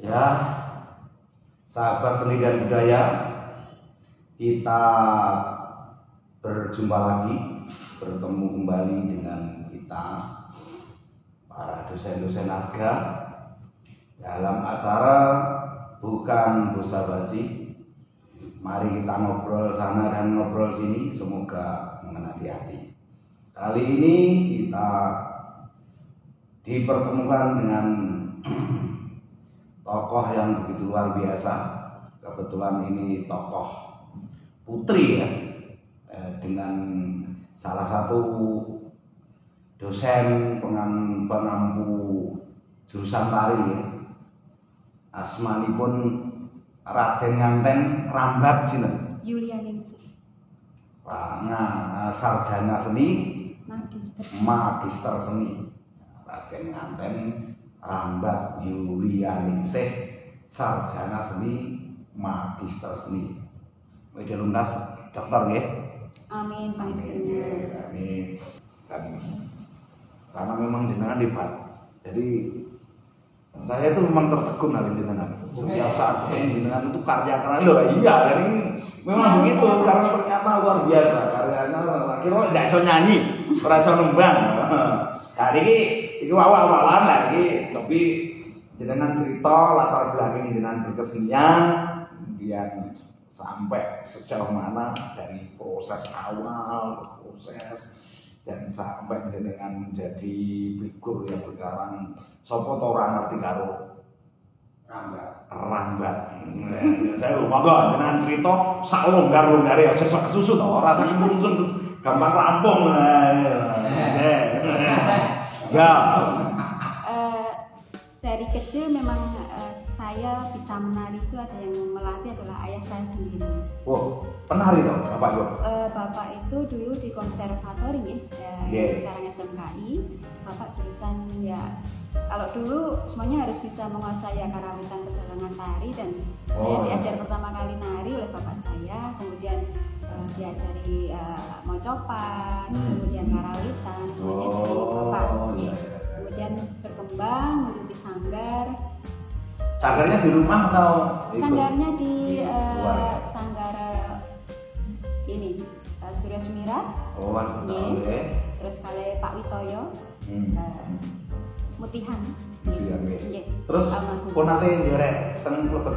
Ya, sahabat seni dan budaya, kita berjumpa lagi, bertemu kembali dengan kita para dosen-dosen ASGA dalam acara Bukan Basa-basi. Mari kita ngobrol sana dan ngobrol sini, semoga mengena di hati. Kali ini kita dipertemukan dengan tokoh yang begitu luar biasa. Kebetulan ini tokoh putri ya, dengan salah satu dosen pengampu jurusan tari ya. Asmanipun Raden Nganten Rambat sinten? Yulianingsih. Sarjana seni, Magister seni. Raden Nganten Rambat Yulianingsih, sarjana seni, magister seni. Wis luntas dokter nggih. Amin pangestunya. Amin. Karena memang jenengan hebat. Jadi saya itu memang tertegun dari jenengan. Setiap saat ketemu jenengan itu karya loh. Iya, dan ini memang begitu karena ternyata luar biasa karyanya. Kira nggak iso nyanyi, ora iso nembang. Nah, iki awal-awalan lah iki, tapi jenengan cerita latar belakang jenengan berkesenian, kemudian sampai sejauh mana dari proses awal, proses dan sampai jenengan menjadi figur yang sekarang sopo to ora ngerti karo Rambat. Saya monggo jenengan cerita sak longgar-longgare aja sak kesusu to, ora sak langsung gampang rampung. Ya. Dari kecil memang saya bisa menari itu ada yang melatih adalah ayah saya sendiri. Oh, penari dong, Bapak Ibu? Bapak itu dulu di konservatori sekarang SMKI. Bapak jurusan ya, kalau dulu semuanya harus bisa menguasai karawitan, perdagangan, tari, dan saya diajar pertama kali nari oleh bapak saya, kemudian diajari mocopan, kemudian karawitan, semuanya dari bapak. Kemudian berkembang mengikuti sanggar. Sanggarnya di rumah atau? Sanggarnya di sanggar ini Surya Sumirat. Terus kali Pak Witoyo, Mutihan. Terus pun nanti nderek teng mlebet.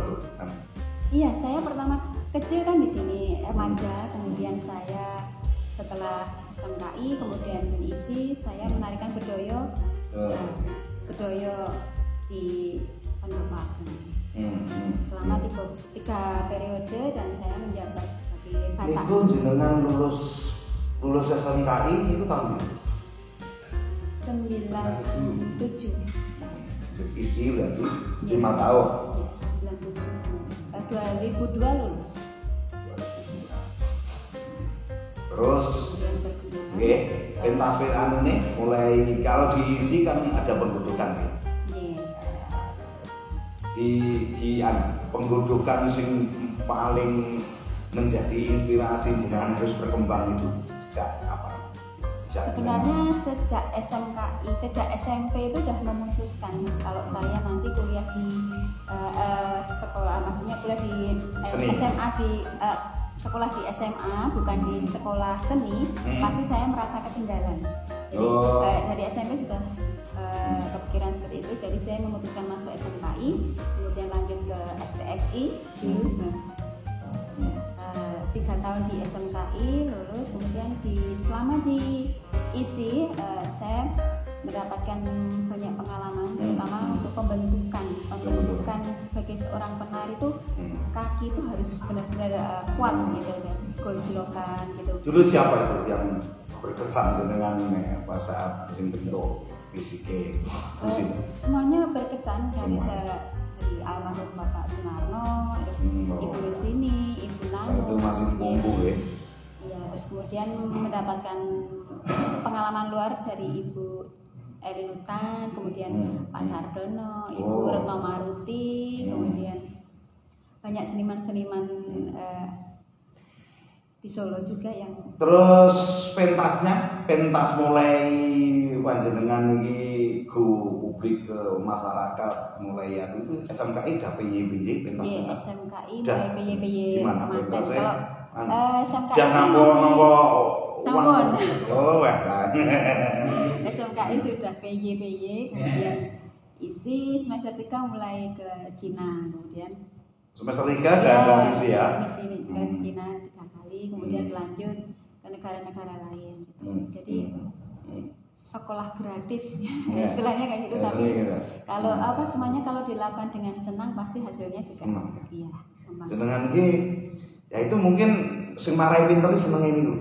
Iya, saya pertama kecil kan di sini remaja, kemudian saya setelah SMKI kemudian diisi saya menarikan bedoyo. Bedoyo di Pondok Ageng selama 3 periode dan saya menjabat sebagai batak. Itu jenengan lulus SMKI itu tahun 97. Isi berarti 5 tahun. 97. 2002 lulus. Terus nggih, pentas anu nih mulai kalau diisi kan ada penggodokan ya. Di penggodokan sing paling menjadi inspirasi jenengan harus berkembang itu sejak apa? Sebenarnya sejak SMKI, sejak SMP itu sudah memutuskan kalau saya nanti kuliah di sekolah, maksudnya kuliah di SMA di sekolah di SMA bukan di sekolah seni, pasti saya merasa ketinggalan. Jadi dari SMP juga kepikiran seperti itu, jadi saya memutuskan masuk SMKI, kemudian lanjut ke STSI dulu 3 tahun di SMKI lulus, kemudian selama di ISI saya mendapatkan banyak pengalaman, terutama untuk pembentukan sebagai seorang penari itu kaki itu harus benar-benar kuat gitu kan, gojlokan gitu. Dulu siapa itu yang berkesan dengan saat bentuk fisiknya? Semuanya berkesan dari almarhum Bapak Sunarno, terus Ibu Rusini, Ibu Nano. Itu masih kumpul ya. Iya, terus kemudian mendapatkan pengalaman luar dari Ibu Eri Lutan, kemudian Pak Sardono, Ibu Retno Maruti, kemudian banyak seniman-seniman di Solo juga yang. Terus pentas mulai panjenengan iki go publik, ke masyarakat mulai itu SMKI udah PYBY pentas. SMKI udah PYBY gimana kemarin. pentasnya? Kalau SMKI udah nampo sampun. Oh, wah. SMKI sudah PYBY, kemudian isi semester 3 mulai ke Cina, kemudian semester 3 ada misi ya. Misi ke Cina 3 kali, kemudian lanjut ke negara-negara lain gitu. Jadi sekolah gratis istilahnya kayak gitu, tapi kalau semuanya kalau dilakukan dengan senang pasti hasilnya juga iya. Jenengan iki ya itu mungkin sing marai pinter seneng ini lho.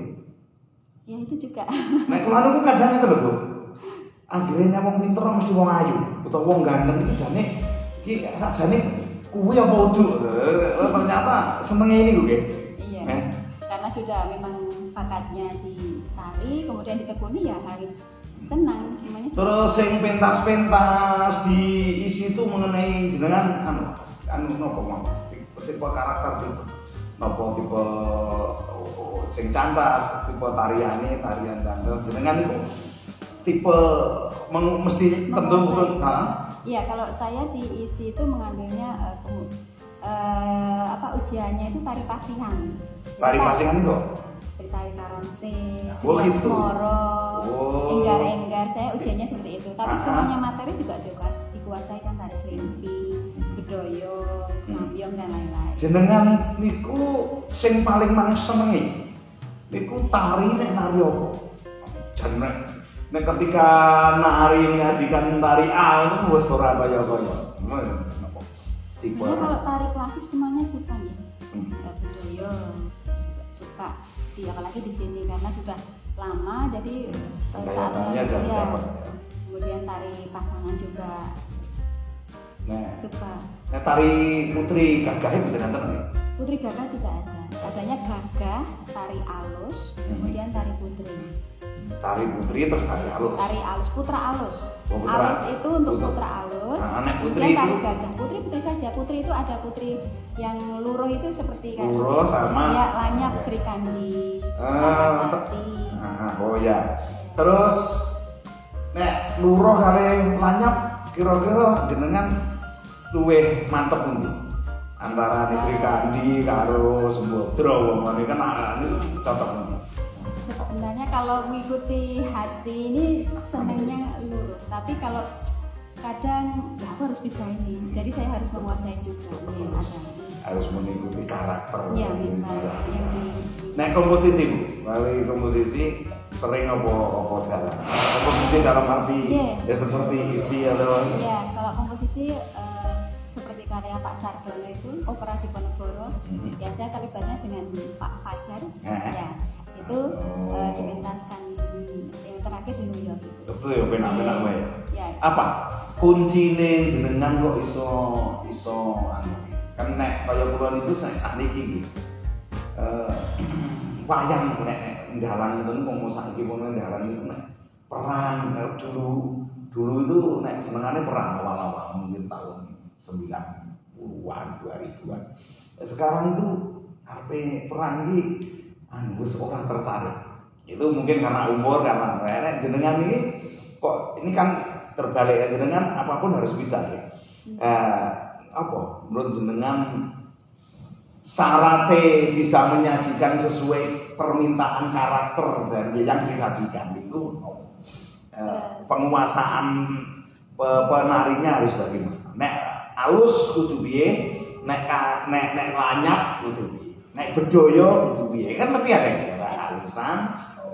Ya itu juga. Nek kula niku kadang ngeten lho, Bu. Akhirnya wong pinter mesti wong ayu utawa wong ganteng iki jane iki sakjane kuwi apa uduk. Ternyata senenge ini lho nggih. Iya. Karena sudah memang bakatnya di tari, kemudian ditekuni ya harus senang. Terus yang pentas-pentas diisi itu mengenai jenengan nopo tipe karakter tipe sing cantas, tipe tarian cantas jenengan itu tipe mesti tentu betul. Iya, kalau saya diisi itu mengambilnya ujiannya itu tari pasihan. Tari pasihan itu? Tari karonse, gitu. moro, enggar-enggar, saya ujiannya seperti itu. Tapi semuanya materi juga dikuasai kan, tari selimpi, bedoyo, gambyong dan lain-lain. Jenengan niku sing paling senengi niku tari nek nari apa? Nek ketika nari menyajikan tari A itu wis ora kaya-kaya. Kalau tari klasik semuanya suka ya. Bedoyo suka. Apalagi di sini karena sudah lama jadi saatnya ya. Kemudian tari pasangan juga suka. Nah, tari putri gagahnya betul nanti nih? Putri gagah tidak ada. Adanya gagah, tari alus, kemudian tari putri. Tari putri terus tari alus. Tari alus, putra alus. Putra. Alus itu untuk putra alus. Anak putri itu tari gagah. Putri saja. Putri itu ada putri yang luruh itu seperti kan. Luruh sama. Ya, Lanyap, Sri Kandi, Larasati. Oh ya. Terus nek luruh kali Lanyap kira-kira jenengan luwih mantep untuk antara Sri Kandi karo Sembodro wong kan ini cocok nih. Sebenarnya kalau mengikuti hati ini senangnya luruh, tapi kalau kadang ya aku harus bisa ini, jadi saya harus menguasai juga. Harus mengikuti karakter. Iya, karakter. Nek komposisi Bu, kali komposisi sering apa jalan? Komposisi dalam arti ya seperti isi atau? Iya, kalau komposisi seperti karya Pak Sardono itu opera Diponegoro, ya saya terlibatnya dengan Pak Fajar, ya itu dipentaskan yang terakhir di New York itu. Betul ya, benar-benar ya. Apa kuncine jenengan kok iso kan nek kaya kula niku sakniki iki wayang nek ndalang ngoten wong saiki wong ndalang itu nek perang dulu itu nek senengane perang awal-awal mungkin tahun 90-an 2000-an. Sekarang itu arepe perang iki wis ora tertarik. Itu mungkin karena umur, karena nek jenengan ini kok ini kan terbalik ya, jenengan apapun harus bisa ya. Apa menurut jenengan syaratnya bisa menyajikan sesuai permintaan karakter dan yang disajikan itu penguasaan penarinya harus bagaimana? Nek alus kudu piye, nek lanyap kudu piye, nek bedoyo kudu piye, kan mesti ada alusan,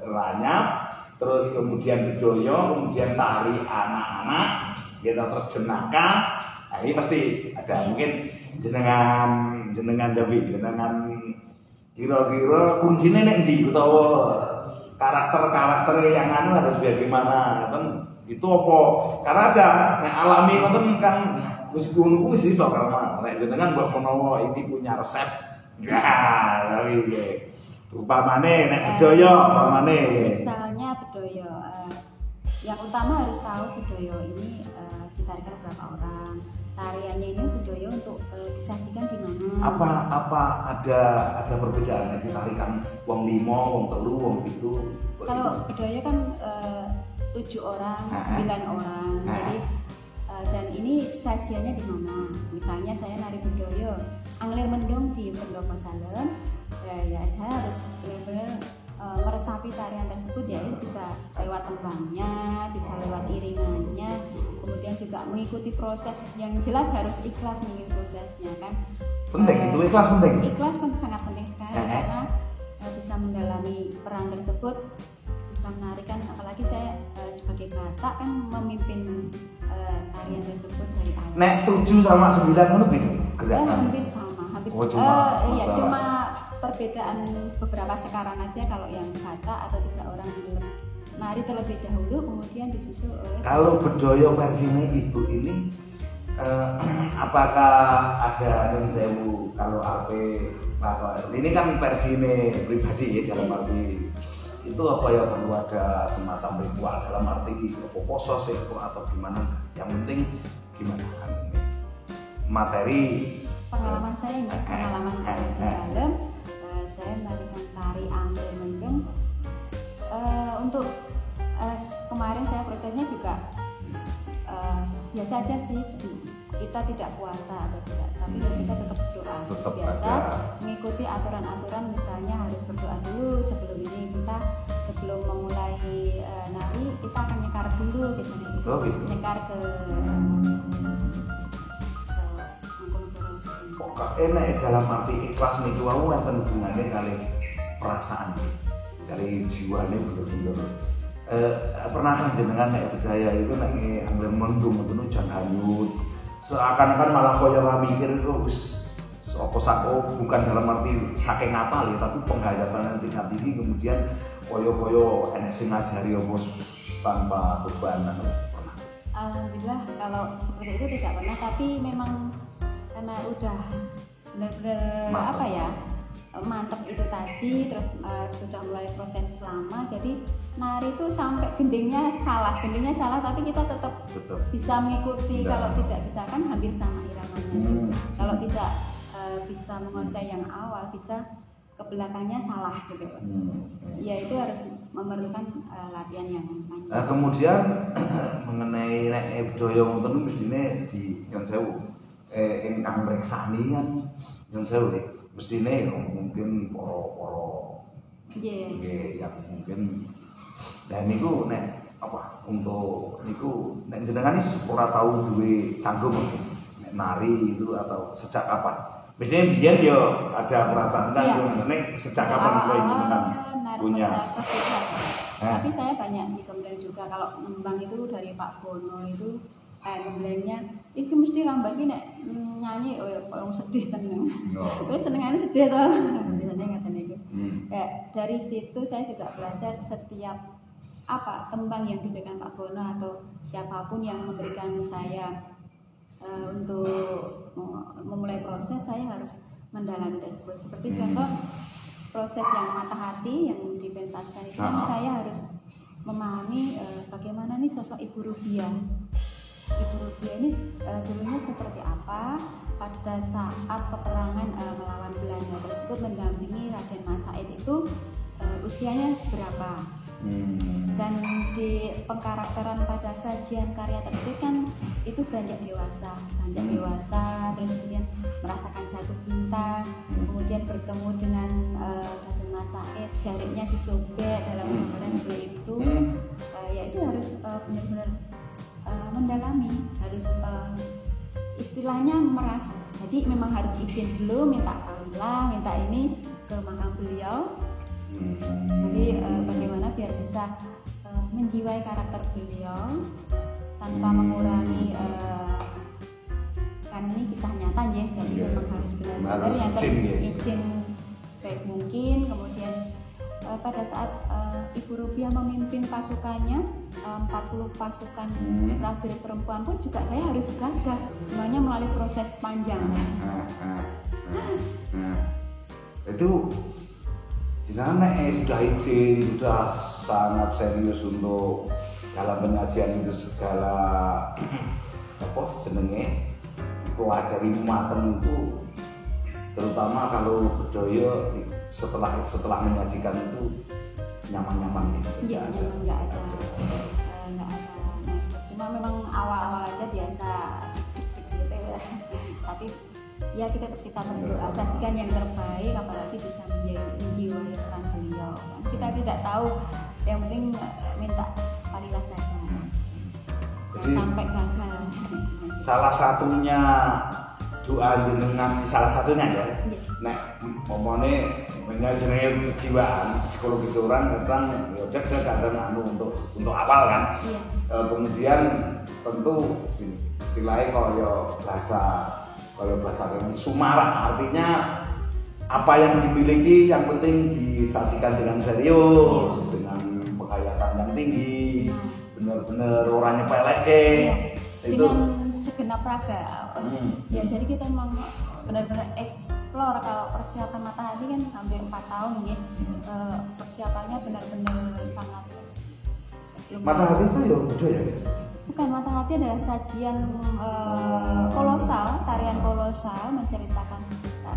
lanyap, terus kemudian bedoyo, kemudian tari anak-anak, gitu terus jenaka. Nah, ini pasti ada mungkin jenengan David, jenengan kira-kira kuncinya nek ndi utawa karakter yang harus bagaimana kan itu apa? Karena ada nek alami ngoten kan wis ngono wis iso karena nek jenengan mbok menawa iki punya resep. Ya, tapi upamane nek bedoyo upamane. Misalnya bedoyo yang utama harus tahu bedoyo ini ditarikan berapa orang. Tariannya ini bedoyo untuk disajikan di mana? Apa ada perbedaan ditarikan wong 5, wong 3, wong 7? Kalau bedoyo kan 7 orang, 9 orang. Jadi dan ini sajiannya di mana. Misalnya saya nari budaya Anglir Mendung di Pendopo Dalem, ya saya harus benar-benar meresapi tarian tersebut, ya itu bisa lewat tembangnya, bisa lewat iringannya, kemudian juga mengikuti proses. Yang jelas harus ikhlas mengikuti prosesnya kan. Penting itu, ikhlas penting. Ikhlas sangat penting sekali karena bisa mendalami peran tersebut, bisa menarikan. Apalagi saya sebagai Batak kan memimpin tarian tersebut dari awal. Nek 7 sama 9 menit beda gerakan. Hampir sama, hampir cuma cuma perbedaan beberapa sekarang aja. Kalau yang Batak atau 3 orang nari terlebih dahulu, kemudian disusul oleh. Kalau Bedoyo versinya Ibu ini apakah ada yang sewu kalau AP ini kan versinya pribadi ya, dalam arti itu apa ya, perlu ada semacam ritual dalam arti poso sih atau gimana, yang penting gimana kan ini materi pengalaman saya ini pengalaman di dalam saya menarikan tari Anglir Mendung. Untuk kemarin saya prosesnya juga biasa aja sih, kita tidak puasa atau tidak, tapi kita tetap berdoa. Tetap biasa ada. Mengikuti aturan-aturan, misalnya harus berdoa dulu sebelum ini, kita sebelum memulai nari kita akan nyekar dulu biasanya gitu. Oh, gitu. Nyekar ke kok enak dalam arti ikhlas nih wau enten hubungannya kali perasaan dari jiwa ini bener-bener pernah kan jenengan nek budaya itu nek Anglir Mendung itu jan hanyut seakan-akan malah koyo ora mikir itu wis apa sako, bukan dalam arti saking ngapal ya, tapi penghayatan yang tingkat tinggi, kemudian koyo enek sing ngajari apa tanpa beban atau pernah. Alhamdulillah kalau seperti itu tidak pernah, tapi memang karena udah benar-benar apa ya mantep itu tadi, terus sudah mulai proses lama, jadi nari itu sampai gendingnya salah tapi kita tetap bisa mengikuti. Kalau tidak bisa kan hampir sama iramanya. Kalau tidak bisa menguasai yang awal, bisa ke belakangnya salah gitu. Ya itu harus memerlukan latihan yang panjang. Kemudian mengenai nek budaya ngoten mestine di yang sewu ingkang mreksani kan yang sewu mestine mungkin para yang mungkin dan niku nek apa untuk niku nek jenengan ora tau duwe canggung nek nari itu atau sejak kapan? Biasanya biar dia ada perasaan canggung, nek sejak kapan kowe jenengan punya? Tapi saya banyak di Gembleng juga. Kalau nembang itu dari Pak Bono itu gemblengnya iki mesti rambak iki nek nyanyi koyo sedih tenan. Wis senengane sedih to. Biasanya ngaten iku. Ya, dari situ saya juga belajar setiap tembang yang diberikan Pak Bono atau siapapun yang memberikan saya untuk memulai proses, saya harus mendalami tersebut. Seperti contoh proses yang Mata Hati yang dipentaskan itu kan saya harus memahami bagaimana nih sosok Ibu Rubiah. Ibu Rubiah ini dulunya seperti apa pada saat peperangan melawan Belanda tersebut, mendampingi Raden Mas Said itu usianya berapa. Dan di pengkarakteran pada sajian karya tersebut kan itu beranjak dewasa, terus kemudian merasakan jatuh cinta, kemudian bertemu dengan Raden Mas Said, jaringnya disobek dalam gambaran seperti itu. Ya itu harus benar-benar mendalami, harus istilahnya merasa. Jadi memang harus izin dulu, minta kaula, minta ini ke makam beliau. Jadi bagaimana biar bisa menjiwai karakter beliau tanpa mengurangi kan ini kisah nyata ya, jadi memang harus benar-benar yang izin sebaik mungkin. Kemudian pada saat Ibu Rubiah memimpin pasukannya 40 pasukan prajurit perempuan pun juga saya harus gagah, semuanya melalui proses panjang. Itu jenengan sudah izin, sudah sangat serius untuk dalam penyajian itu segala apa jenenge pelajari mateng itu, terutama kalau budaya setelah menyajikan itu nyaman-nyaman gitu. Iya, nyaman, nggak ada cuma memang awal-awal aja biasa gitu ya. Tapi ya kita berdoa sajikan yang terbaik, apalagi bisa menjiwai peran beliau. Kita tidak tahu, yang penting minta palilah saja. Jadi, sampai gagal. Salah satunya doa jenengan, salah satunya ya. Nek momone menjadi jenenge kejiwaan psikologis orang kadang ya kadang anu untuk awal kan. Iya. Kemudian tentu istilahnya kalau bahasa kami sumarah, artinya apa yang dimiliki yang penting disajikan dengan serius, dengan penghayatan yang tinggi, benar-benar orangnya pelek dengan segenap raga. Ya jadi kita memang benar-benar explore. Kalau persiapan Mata Hati kan hampir 4 tahun ya. Persiapannya benar-benar sangat lumayan. Mata Hati itu ya betul ya? Bukan, Mata Hati adalah sajian kolosal, tarian kolosal menceritakan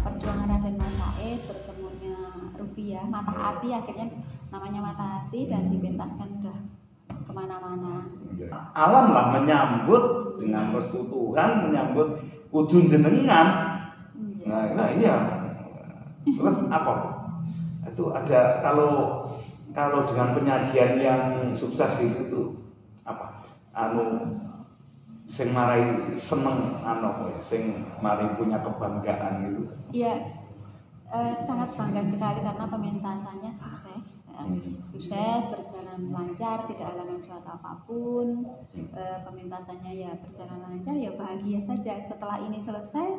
perjuangan Raden Mas Said, bertemunya Rupiah, Mata Hati, akhirnya namanya Mata Hati dan dipentaskan udah kemana-mana. Alam lah menyambut dengan restu Tuhan, menyambut kudun jenengan. Nah iya. Terus apa? Itu ada kalau dengan penyajian yang sukses gitu tuh apa? Sing marai seneng sing mari punya kebanggaan gitu. Iya, sangat bangga sekali karena pementasannya sukses, sukses, berjalan lancar, tidak halangan suatu apapun. Pementasannya ya berjalan lancar, ya bahagia saja. Setelah ini selesai,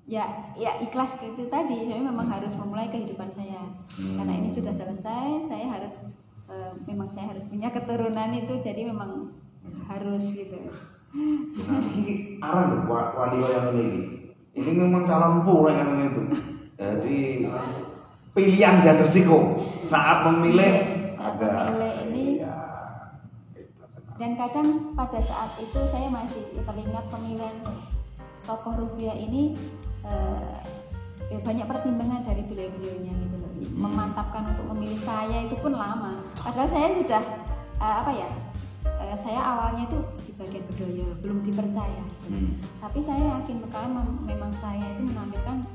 ya ikhlas gitu tadi. Saya memang harus memulai kehidupan saya karena ini sudah selesai. Saya harus punya keturunan itu, jadi memang harus gitu. Nah, ini arah wanita yang ini memang calon pula yang itu. Jadi pilihan dan risiko saat memilih ini. Ya. Dan kadang pada saat itu saya masih teringat pemilihan tokoh Rupiah ini banyak pertimbangan dari beliau-beliaunya gitu loh. Memantapkan untuk memilih saya itu pun lama. Padahal saya sudah saya awalnya itu di bagian budaya belum dipercaya. Tapi saya yakin karena memang saya itu menampilkan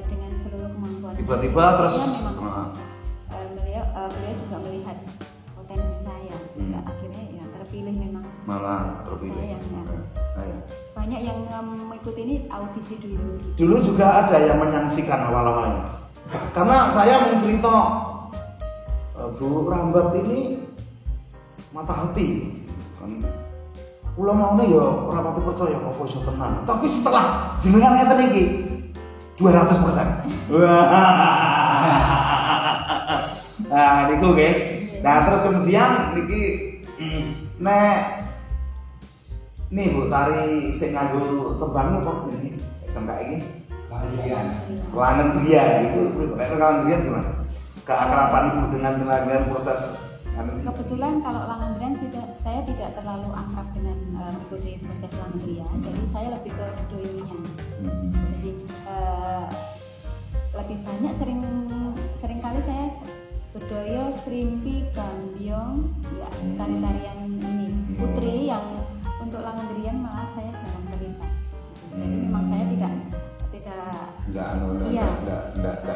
dengan seluruh kemampuan. Tiba-tiba terus memang beliau juga melihat potensi saya juga, akhirnya ya terpilih memang. Malah terpilih. Banyak yang mengikuti ini audisi dulu. Dulu juga ada yang menyaksikan awal-awalnya. Karena saya mencerita Bu Rambat ini Mata Hati. Kula maune ya ora pati percaya apa iso tenan. Tapi setelah jenengan ngeten iki 200%. Nah, niku nggih. Nah, terus kemudian niki nek Bu tari sing nganggo tembang apa jenenge? SMK ini. Langen Drian itu. Nek Langen Drian gimana? Keakraban Ibu dengan proses. Kebetulan kalau Langendrian saya tidak terlalu akrab dengan mengikuti proses Langendrian, jadi saya lebih ke doyonya. Jadi lebih banyak sering kali saya berdoyo, serimpi, gambyong, ya tari-tarian ini putri yang untuk Langendrian malah saya jarang terlibat. Jadi memang saya tidak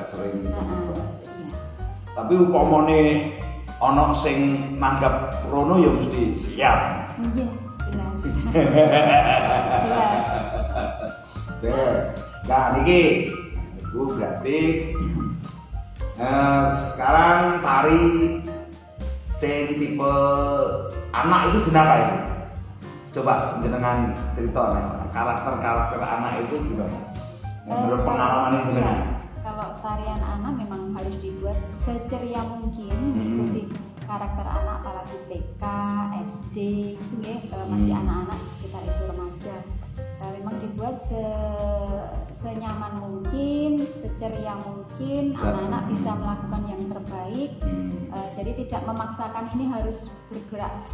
sering terlibat. Tapi upamane ono sing nanggap rono ya mesti siap. Iya, jelas. Jelas. Nah, niki itu berarti sekarang tari sing tipe anak itu jenaka itu. Coba jenengan cerita karakter anak itu gimana? Menurut pengalaman jenengan. Kalau tarian anak memang harus dibuat seceria mungkin, mengikuti karakter anak, apalagi TK, SD, itu masih anak-anak sekitar itu remaja. Memang dibuat senyaman mungkin, seceria mungkin, anak-anak bisa melakukan yang terbaik. Jadi tidak memaksakan ini harus bergerak.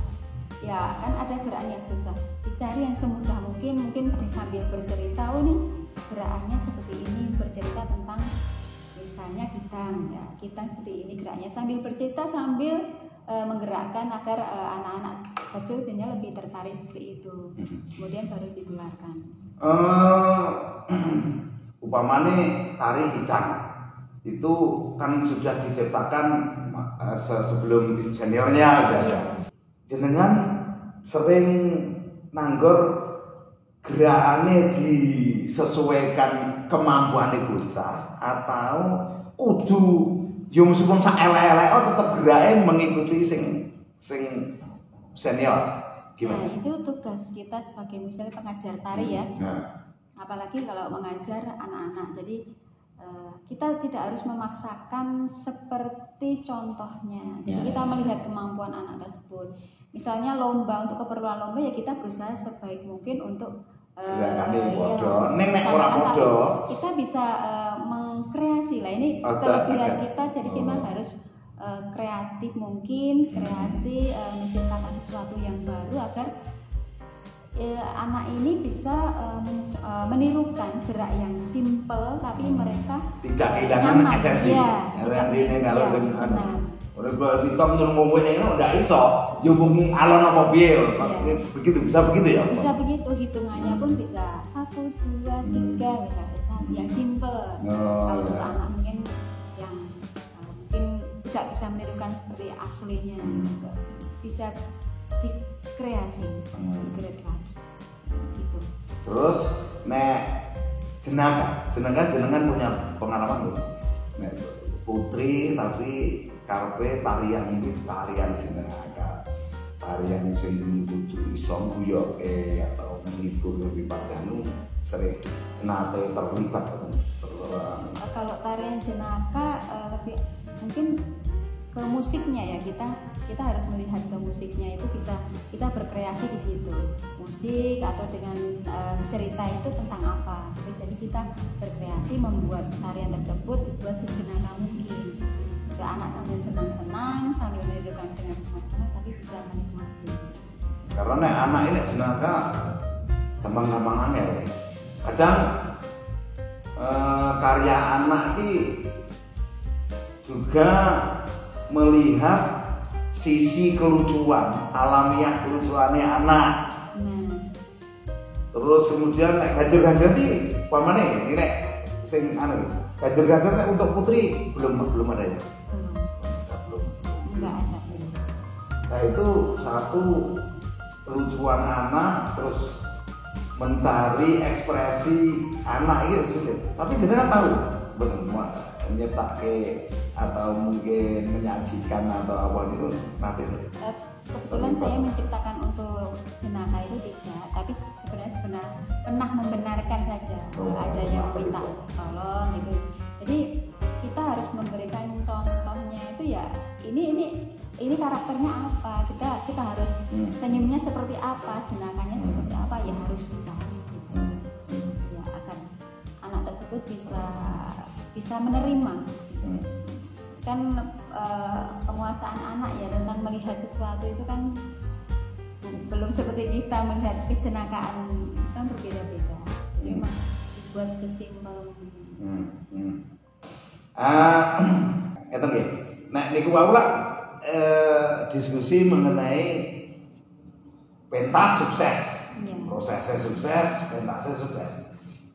Ya kan ada gerakan yang susah, dicari yang semudah mungkin sambil bercerita, oh nih gerakannya seperti ini, bercerita tentang misalnya kitang seperti ini geraknya, sambil bercerita sambil menggerakkan agar anak-anak kecil biasanya lebih tertarik seperti itu. Kemudian baru ditularkan. Upamane tari Idang itu kan sudah diciptakan sebelum seniornya udah ada. Jenengan sering nanggor gerakannya disesuaikan kemampuan bocah atau kudu yo meskipun sak elek-elek tetep geraknya mengikuti sing senior. Gimana? Nah, itu tugas kita sebagai misalnya pengajar tari ya. Apalagi kalau mengajar anak-anak. Jadi kita tidak harus memaksakan seperti contohnya. Jadi kita melihat kemampuan anak tersebut. Misalnya lomba, untuk keperluan lomba ya kita berusaha sebaik mungkin untuk kita bisa mengkreasi lah, ini kelebihan kita. Jadi kita harus kreatif mungkin, kreasi, menciptakan sesuatu yang baru agar anak ini bisa menirukan gerak yang simple tapi mereka tidak kehilangan esensi. Ora berarti tok ngomong ini ndak iso, yo mung alon apa piye. Begitu bisa begitu ya. Bisa begitu, hitungannya pun bisa 1 2 3 misalnya yang simple. Kalau untuk anak mungkin yang mungkin tidak bisa menirukan seperti aslinya, bisa dikreasi, dikreasi lagi. Gitu. Terus jenengan punya pengalaman belum? Putri tapi karepe tarian ini tarian jenengan, tarian sing kudu iso guyoke atau menghibur Padanu sering nate terlibat. Kalau tarian jenaka lebih mungkin ke musiknya ya, kita harus melihat ke musiknya, itu bisa kita berkreasi di situ, musik atau dengan cerita itu tentang apa. Jadi kita berkreasi membuat tarian tersebut dibuat sejenaka mungkin. Anak sambil senang-senang, sambil menirukan dengan senang-senang, tapi bisa menikmati. Karena anak ini jenaka gampang-gampang angel. Kadang karya anak ini juga melihat sisi kelucuan, alamiah kelucuannya anak. Terus kemudian gajer-gajer ini, pamane ini sing gajer-gajer untuk Putri belum ada ya. Enggak ada. Nah itu satu kelucuan anak, terus mencari ekspresi anak itu sulit. Tapi jenengan tahu betul menyepake atau mungkin menyajikan atau apa itu nanti itu. Kebetulan saya menciptakan untuk jenaka itu tidak, tapi sebenarnya pernah membenarkan saja. Ada yang minta tolong gitu. Jadi kita harus memberikan contohnya itu ya, ini karakternya apa, kita harus senyumnya seperti apa, jenakanya seperti apa, ya harus dicari gitu. Ya agar anak tersebut bisa menerima. Kan penguasaan anak ya tentang melihat sesuatu itu kan belum seperti kita melihat kejenakaan, kan berbeda-beda. Jadi memang dibuat sesimpel mungkin. Ngeten nggih. Nek niku wau lah diskusi mengenai pentas sukses. Prosesnya sukses, pentasnya sukses.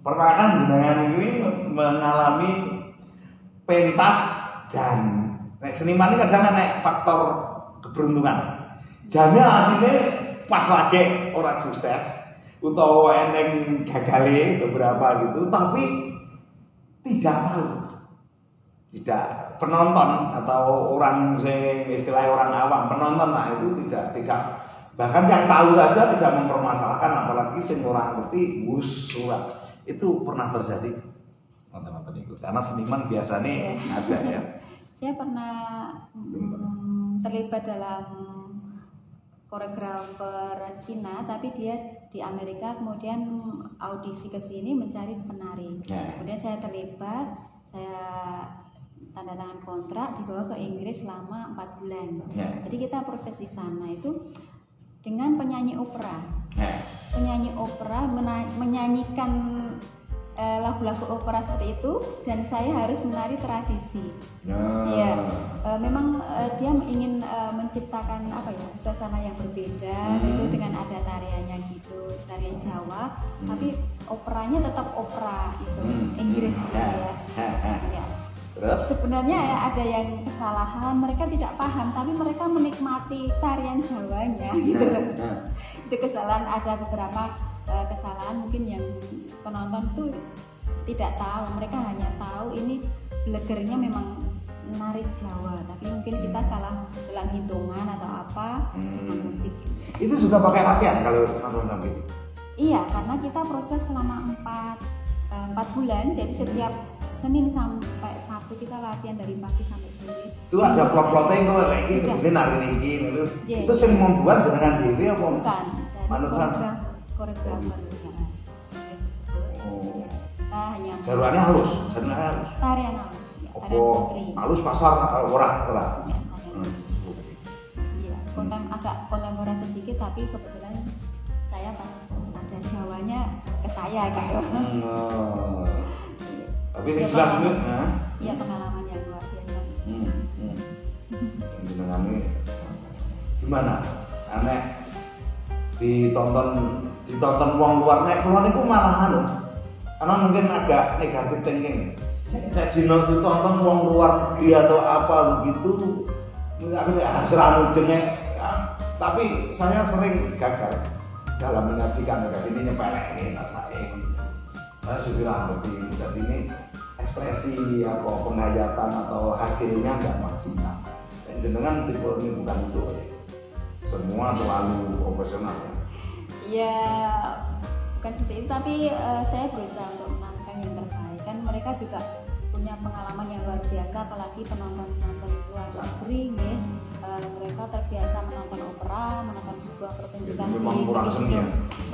Pernah kan jenengan ini mengalami pentas jan. Nek seniman ini kadang nek faktor keberuntungan. Jane asline pas lagi orang sukses utawa eneng gagale beberapa gitu, tapi tidak tahu. Tidak penonton atau orang istilah orang awam, penonton lah itu tidak bahkan yang tahu saja tidak mempermasalahkan, apalagi sing ora ngerti surat. Itu pernah terjadi teman-teman itu, karena seniman biasanya ada ya. Saya pernah terlibat dalam koreografer Cina, tapi dia di Amerika, kemudian audisi ke sini mencari penari. Kemudian saya terlibat, saya tanda tangan kontrak, dibawa ke Inggris selama 4 bulan. Jadi kita proses di sana itu dengan penyanyi opera. Penyanyi opera menyanyikan lagu-lagu opera seperti itu dan saya harus menari tradisi. Nah. Ya, memang dia ingin menciptakan apa ya, suasana yang berbeda gitu dengan ada tariannya gitu, tarian Jawa, tapi operanya tetap opera itu Inggris gitu ya. Ya. Terus sebenarnya ada yang kesalahan, mereka tidak paham tapi mereka menikmati tarian Jawanya gitu loh. Itu kesalahan, ada beberapa kesalahan mungkin yang penonton tuh tidak tahu, mereka hanya tahu ini blegernya memang nari Jawa, tapi mungkin kita salah dalam hitungan atau apa dengan musik. Itu sudah pakai latihan kalau Mas Sampai itu? Iya, karena kita proses selama 4 bulan, jadi setiap Senin sampai Sabtu kita latihan dari pagi sampai sore. Itu ada plot-plotnya kok kayak gitu, ini nari niki gitu. Itu yang membuat jenengan dewi apa? Bukan, dari koreografer. Oh. Kita hanya Jaruannya halus, jaruannya halus. Tarian halus, ya, tarian Oh, putri. halus kasar, orang. Ya, iya, agak kontemporer sedikit, tapi kebetulan saya pas ada Jawanya ke saya gitu. Tapi yang jelas itu, iya pengalaman yang luar biasa. Jenengan ini gimana? Aneh ditonton wong luar, nek keluar itu malahan loh. Karena mungkin agak negatif thinking. Nek ditonton wong luar dia atau apa begitu, akhirnya hasrah ujungnya. Ya, tapi saya sering gagal dalam menyajikan negatif ini, nyepelek ini saya. Saya bilang jadi ini ekspresi apa penghayatan atau hasilnya nggak maksimal. Dan jenengan tipe ini bukan itu ya. Semua selalu profesional ya. Ya bukan seperti itu, tapi saya berusaha untuk menampilkan yang terbaik. Kan mereka juga punya pengalaman yang luar biasa, apalagi penonton luar negeri ya. Mereka terbiasa menonton opera, menonton sebuah pertunjukan di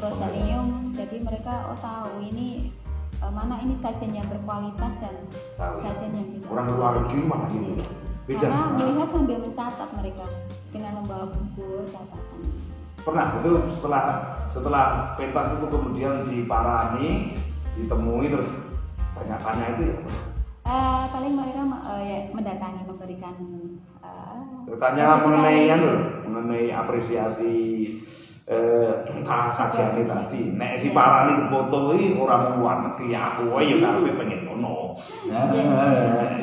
proscenium. Jadi mereka tahu ini mana ini sajian yang berkualitas dan sajian yang tidak. Orang luar negeri mah gitu. Beda. Karena melihat sambil mencatat mereka dengan membawa buku catatan. Pernah itu setelah pentas itu kemudian diparani, ditemui terus tanya-tanya itu ya. Paling mereka mendatangi, memberikan tanya mengenai apresiasi sajian tadi. Nek diparani foto iki ora mung luar negeri, aku ya karepe pengen ngono.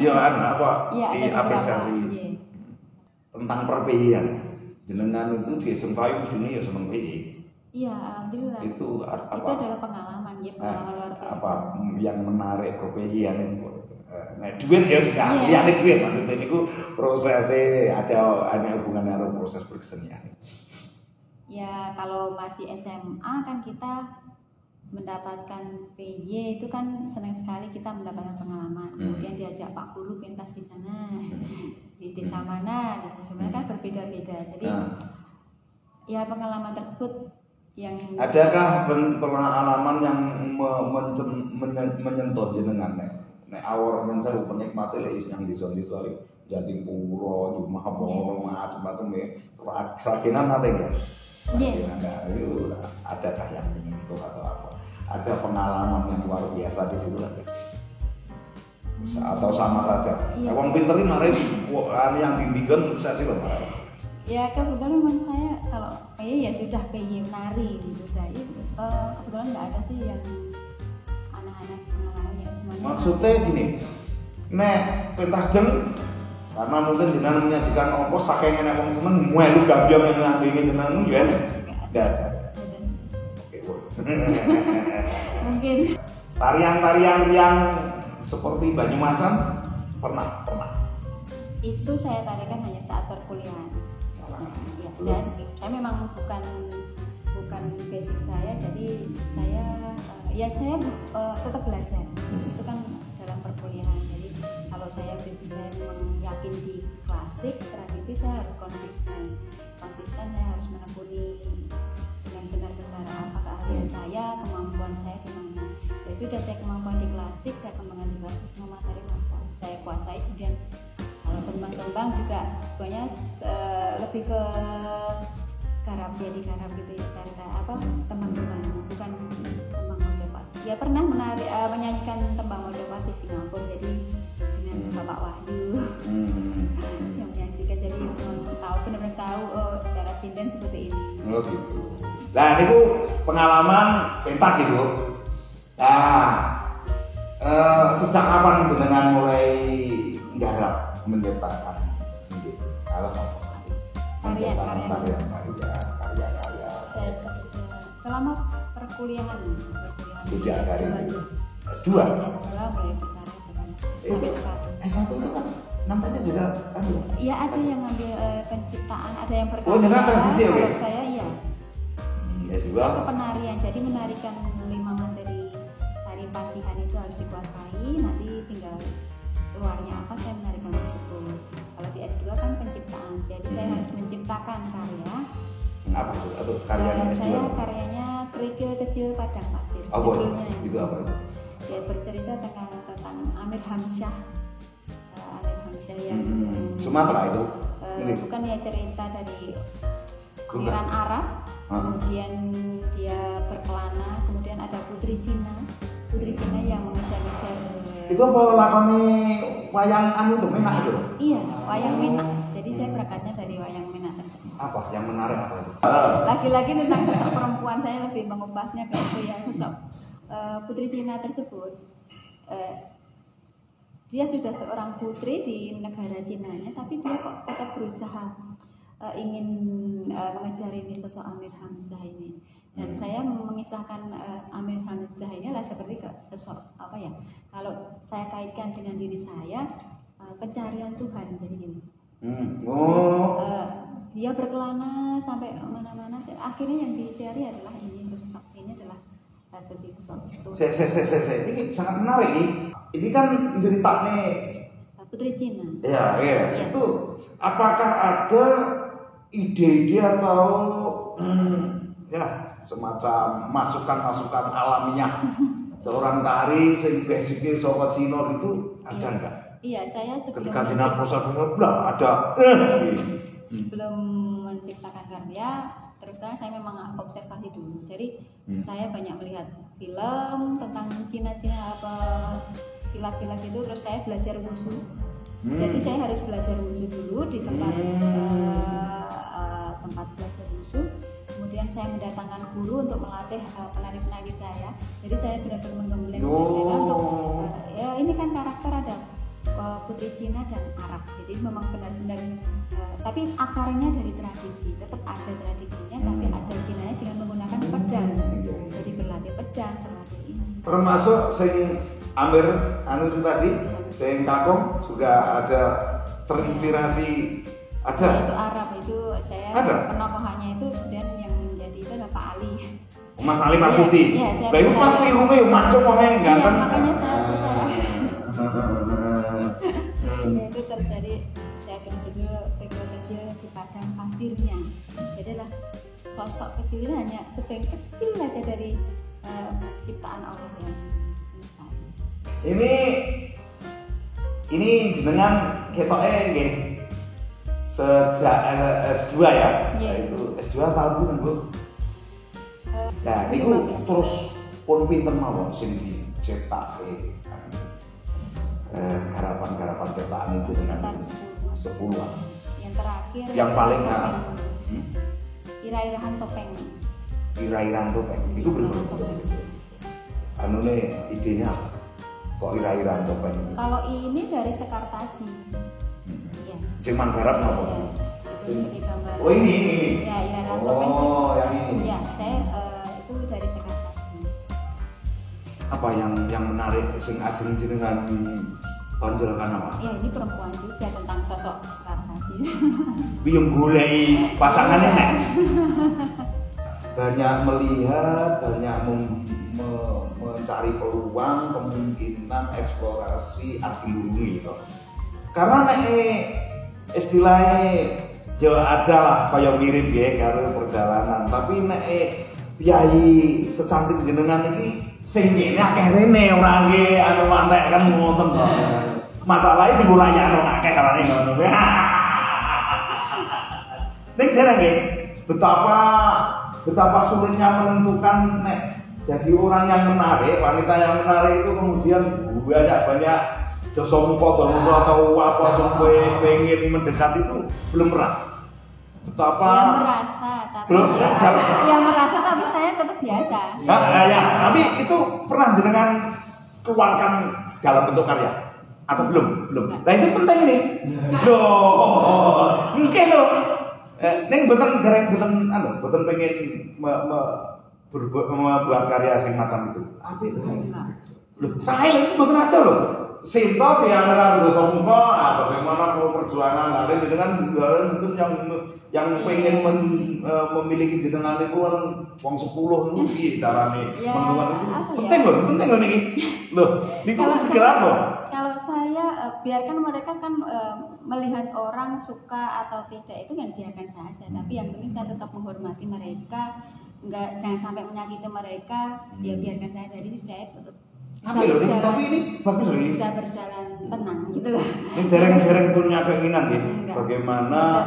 Ya apa apresiasi tentang perpehian. Jenengan itu di SMK mestinya ya seneng PJ. Iya, alhamdulillah. Itu adalah pengalaman ya, pengalaman luar biasa. Apa yang menarik perpehian itu? Nah, duit ya sudah, lihat duit maksudnya itu prosesnya ada hubungannya dengan proses berkesenian. Ya kalau masih SMA kan kita mendapatkan PJ itu kan senang sekali, kita mendapatkan pengalaman. Kemudian diajak Pak Guru pentas di sana, di desa mana, sebenarnya kan berbeda-beda. Jadi ya pengalaman tersebut yang adakah pengalaman yang menyentuh jenengan nek awal yang saya penikmati yang dison-dison Jatipuro, Mahaboro, macam-macam ya. Sakinan ada ya? Itu adakah yang menyentuh atau apa? Ada pengalaman yang luar biasa di situ lagi? Atau sama saja? Wong pinter ini mari yang tinggikan sukses sih loh. Ya kebetulan memang saya kalau PY ya sudah PY menari gitu. Jadi kebetulan nggak ada sih yang anak-anak pengalaman ya semuanya. Maksudnya gini, nek pentas jeng karena mungkin jenengan menyajikan opo saking nek wong seneng melu gambyong yang ngandingi jenengan ya. Enggak. Mungkin tarian-tarian yang seperti Banyumasan pernah. Itu saya tarikan hanya saat perkuliahan. Ya, saya memang bukan basic saya, jadi saya tetap belajar. Itu kan dalam perkuliahan. Jadi kalau saya basic saya memang yakin di klasik tradisi, saya harus konsisten. Saya harus menekuni dengan benar-benar apa keahlian saya, kemampuan saya di mana. Ya sudah, saya kemampuan di klasik, saya kembangkan di klasik, materi kemampuan saya kuasai. Kemudian kalau tembang-tembang juga sebenarnya lebih ke garap, ya digarap gitu ya, tembang-tembang bukan tembang cepat. Ya pernah menyanyikan tembang Mojopahit di Singapura, jadi dengan Bapak Wahyu yang menyaksikan, jadi benar-benar tahu cara sinden seperti ini. Oh gitu. Nah itu pengalaman pentas itu. Nah sejak kapan jenengan mulai garap menciptakan gitu? Kalau karya. Karya. Selama perkuliahan S2. mulai berkarya sampai sekarang. S1 itu kan nampaknya juga kan ya? Iya, ada yang ngambil penciptaan, ada yang berkarya. Oh, jenengan tradisi ya? Kalau saya iya. Iya juga. Itu penarian, jadi menarikan 5 materi tari pasihan itu harus dikuasai, nanti tinggal luarnya apa saya menarikan tersebut. Kalau di S2 kan penciptaan, jadi saya harus menciptakan karya. Apa itu? Atau karyanya S2? Saya karyanya Kerikil Kecil Padang Pasir. Oh, judulnya. Itu apa itu? Dia bercerita tentang Amir Hamsyah. Amir Hamsyah yang Sumatera itu? Bukan, ya cerita dari aliran Arab. Kemudian dia berkelana, kemudian ada putri Cina yang mengejar-ngejar. Itu apa lakoni wayang anu tuh menak itu? Iya, wayang menak. Jadi saya berakatnya dari wayang menak tersebut. Apa yang menarik apa itu? Lagi-lagi tentang sosok perempuan, saya lebih mengupasnya ke itu ya, sosok putri Cina tersebut. Dia sudah seorang putri di negara Cinanya, tapi dia kok tetap berusaha ingin mengejar ini sosok Amir Hamzah ini. Dan saya mengisahkan Amir Hamzah ini adalah seperti sosok apa ya? Kalau saya kaitkan dengan diri saya, pencarian Tuhan. Jadi gini. Dia berkelana sampai mana-mana. Akhirnya yang dicari adalah ini, sosok ini adalah sosok Tuhan. Ini sangat menarik nih. Ini kan ceritanya putri Cina. Ya. Itu apakah ada ide-ide atau ya semacam masukan-masukan alamiah seorang tari sing basicnya saka Cina itu ada enggak? Iya, saya ketika jenengan proses ada. Sebelum menciptakan karya, terus terang saya memang observasi dulu. Jadi saya banyak melihat film tentang Cina-Cina apa silat-silat itu, terus saya belajar wushu. Jadi saya harus belajar wushu dulu di tempat belajar wushu. Kemudian saya mendatangkan guru untuk melatih penari-penari saya. Jadi saya benar-benar menggembleng mereka untuk ya ini kan karakter ada putri Cina dan Arab. Jadi memang benar-benar tapi akarnya dari tradisi, tetap ada tradisinya, tapi ada Cinanya dengan menggunakan pedang. Jadi berlatih pedang, berlatih ini. Termasuk sing Amir anu itu tadi, sing kakung juga ada terinspirasi ada. Ya, itu Arab itu saya penokohannya itu, dan yang menjadi itu adalah Pak Ali. Mas Ali Marzuki. Iya, saya. Bayu pas pirume macam wong ganteng. Iya, makanya saya itu terjadi saya berjudul Kerikil Kecil di Padang Pasirnya. Jadi lah sosok kecil ini hanya sebagian kecil aja dari ciptaan Allah yang semesta ini. Ini jenengan ketoke nggih sejak S2 ya. Itu S2 tahun pinten, Bu? Nah, itu terus pun pinten mawon sing dicetake garapan-garapan cetakan itu dengan 10-an. Yang terakhir yang paling Ira-irahan topeng. Ira-irahan topeng. Itu berbeda. Anu nih idenya apa? Kok ira-irahan topeng? Kalau ini dari Sekar Taji. Iya. Cing manggarap napa? Itu di gambar. Oh ini. Ya, ira-irahan topeng sih. Oh, yang ini. Iya, saya itu dari Sekar Taji. Apa yang menarik sing ajeng jenengan tonjolkan apa? Ya, ini perempuan juga tentang sosok Sekar Taji. Biyung goleki pasangannya nek. Banyak melihat, banyak mencari peluang, kemungkinan eksplorasi arkeologi gitu. Karena nek istilahnya ya ada lah kaya mirip ya karo perjalanan, tapi nek piyai secantik jenengan iki sing ngene akeh rene ora nggih anu mantek kan ngoten to. Masalahe diurayano akeh karane ngono. Nek jare nggih betapa sulitnya menentukan nek jadi orang yang menarik, wanita yang menarik itu kemudian banyak dosomuko atau apa sampai pengen mendekat itu belum pernah. Betapa yang merasa tapi saya tetap biasa. Ya, tapi itu pernah jenengan keluarkan dalam bentuk karya atau belum? Nah itu penting ini. Loh, mungkin loh. Neng boten pengen membuat karya sing macam itu. Tapi loh, saya ini boten ada loh. Sinto yang ada dosomuko, bagaimana perjuangan hari dengan itu yang pengen memiliki jenengan itu kan wong 10 itu piye carane menentukan itu. Penting loh niki. Loh, niku segala apa? Kalau saya biarkan mereka kan melihat orang suka atau tidak itu kan biarkan saja, tapi yang penting saya tetap menghormati mereka, jangan sampai menyakiti mereka, ya biarkan saja. Jadi saya tapi ini bagus loh ini. Bisa berjalan tenang gitu loh. Ini dereng punya keinginan ya. Bagaimana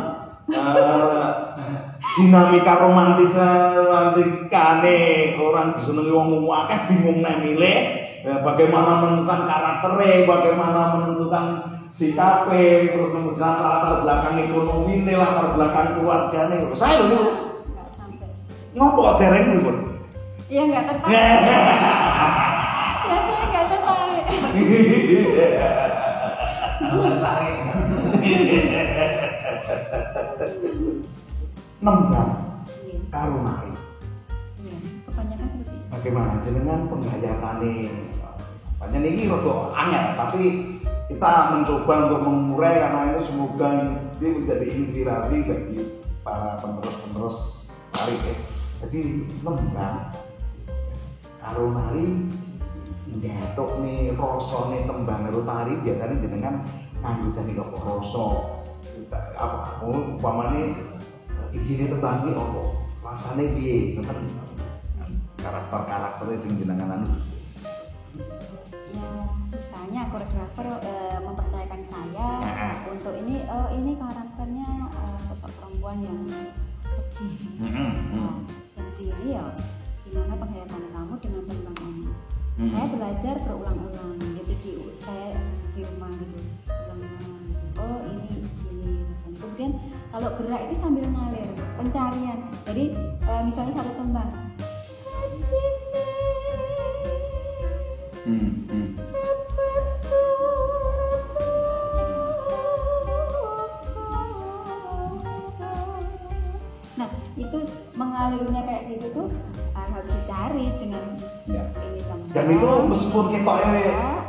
dinamika romantikane orang disenengi wong akeh bingung nek milih. Bagaimana menentukan karakternya, bagaimana menentukan sikapnya, terus kemudian latar belakang ekonomi, latar belakang keluarganya. Saya loh Enggak sampai. Ngopo dereng pripun? Iya enggak tertarik. Ya saya enggak tertarik. Nembang karo nari. Iya, kebanyakan seperti itu. Bagaimana jenengan penghayatane? Banyak ini rada angel, tapi kita mencoba untuk mengurai karena itu semoga ini menjadi inspirasi bagi para penerus nari ya. Jadi nembang karo nari nggathuk nih rasane tembang karo tari biasanya jenengan nganggo tani kok rasa apa umpamane iki tembang iki apa rasane piye ngoten karakter-karaktere sing jenengan anu. Ya, misalnya koreografer mempercayakan saya untuk ini karakternya sosok perempuan yang sedih. Sedih ini ya gimana penghayatan kamu dengan tembang ini. Saya belajar berulang-ulang gitu saya di rumah gitu ulang-ulang. Oh ini sini misalnya. Kemudian kalau gerak itu sambil ngalir pencarian. Jadi misalnya satu tembang. Nah itu mengalirnya kayak gitu tuh harus dicari dengan ini teman. Dan itu meskipun kita kaya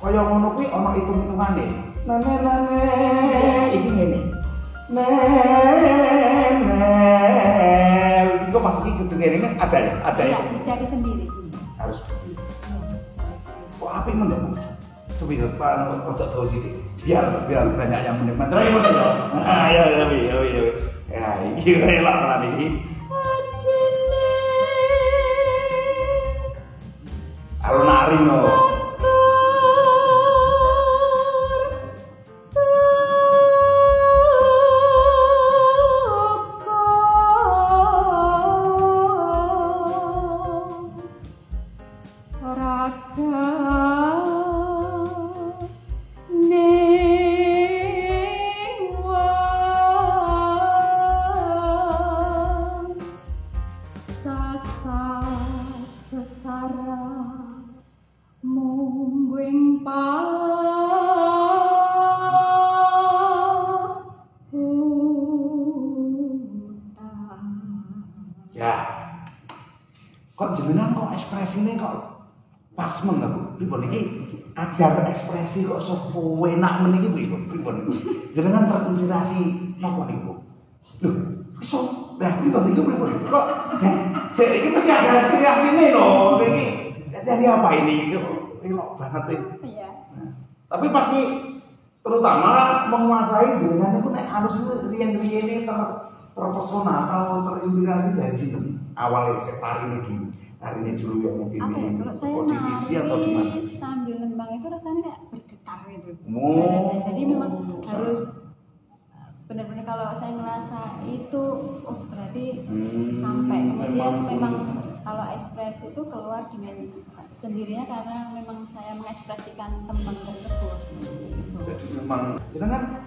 ngono kuwi ana hitung-hitungane. Nane iki ngene. Itu pas iki kudu ngene kan ada ya. Dicari sendiri. Harus begitu. Kok apik mendadak. Sebentar Pak untuk tahu sithik. Biar banyak yang menikmati. Ya. Ya, iki elok tenan iki. Alun-alun no. Kok jenengan kok ekspresine kok pas men aku. Pripun iki ajar ekspresi kok sok enak meniki pripun? Jenengan terinspirasi napa niku? Lho, iso pripun iki pripun? Kok iki mesti ada inspirasine lho. Iki dari apa ini? Elok banget iki. Iya. Tapi pasti terutama menguasai jenengan itu nek harus riyen-riyen terpesona atau terinspirasi dari situ. Awalnya tari ini dulu yang mungkin divisi atau gimana? Sambil nembang itu rasanya kayak bergetar gitu. Jadi memang harus benar-benar kalau saya ngerasa itu berarti sampai kemudian memang Kalau ekspresi itu keluar dengan sendirinya karena memang saya mengekspresikan tembang tersebut. Gitu. Jadi memang jenengan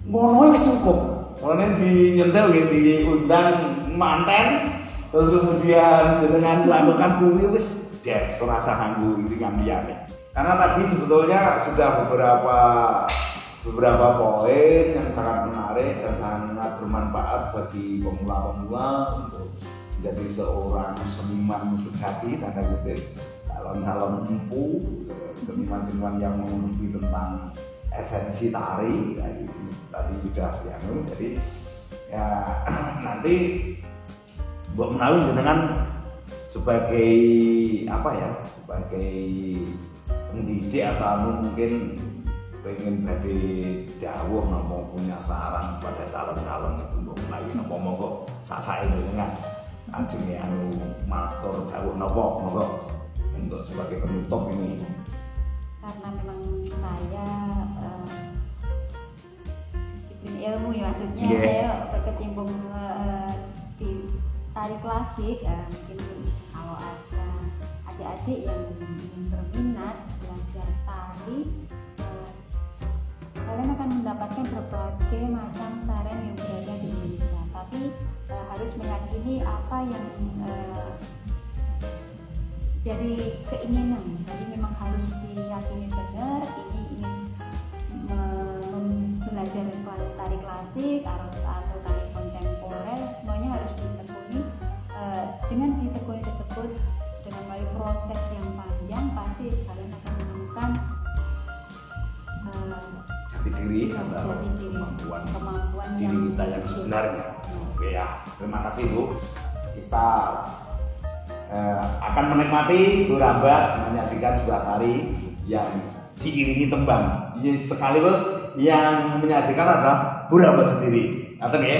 ngono wis cukup. Soalnya di Nyersel diundang manten, terus kemudian dengan melakukan kuwi wis der serasa nganggo iringan liyane. Karena tadi sebetulnya sudah beberapa poin yang sangat menarik dan sangat bermanfaat bagi pemula-pemula untuk menjadi seorang seniman sejati, tanda kutip, calon-calon empu, seniman-seniman yang mengerti tentang esensi tari. Tadi sudah ya, jadi ya nanti Mbok Menawi jenengan sebagai apa ya, sebagai pendidik atau mungkin pengen badhe dawuh napa punya saran pada calon-calon itu Mbok Menawi napa monggo sasae jenengan ajenge anu matur dawuh napa monggo untuk sebagai penutup ini. Karena memang saya disiplin ilmu ya, maksudnya saya berkecimpung di tari klasik. Mungkin kalau ada adik-adik yang ingin berminat belajar tari, kalian akan mendapatkan berbagai macam tarian yang berada di Indonesia, tapi harus meyakini apa yang jadi keinginan. Jadi memang harus diyakini benar ini ingin belajar tari klasik atau tari kontemporer, semuanya harus ditekuni. Dengan ditekuni tersebut, dengan melalui proses yang panjang, pasti kalian akan menemukan jati diri atau kemampuan diri kita yang sebenarnya. Oke ya, terima kasih Bu. Kita akan menikmati Burambat menyajikan sebuah tari yang diiringi tembang. Sekaligus yang menyajikan adalah Burambat sendiri. Ngaten ya.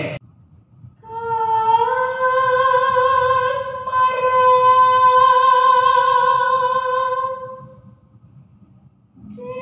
Di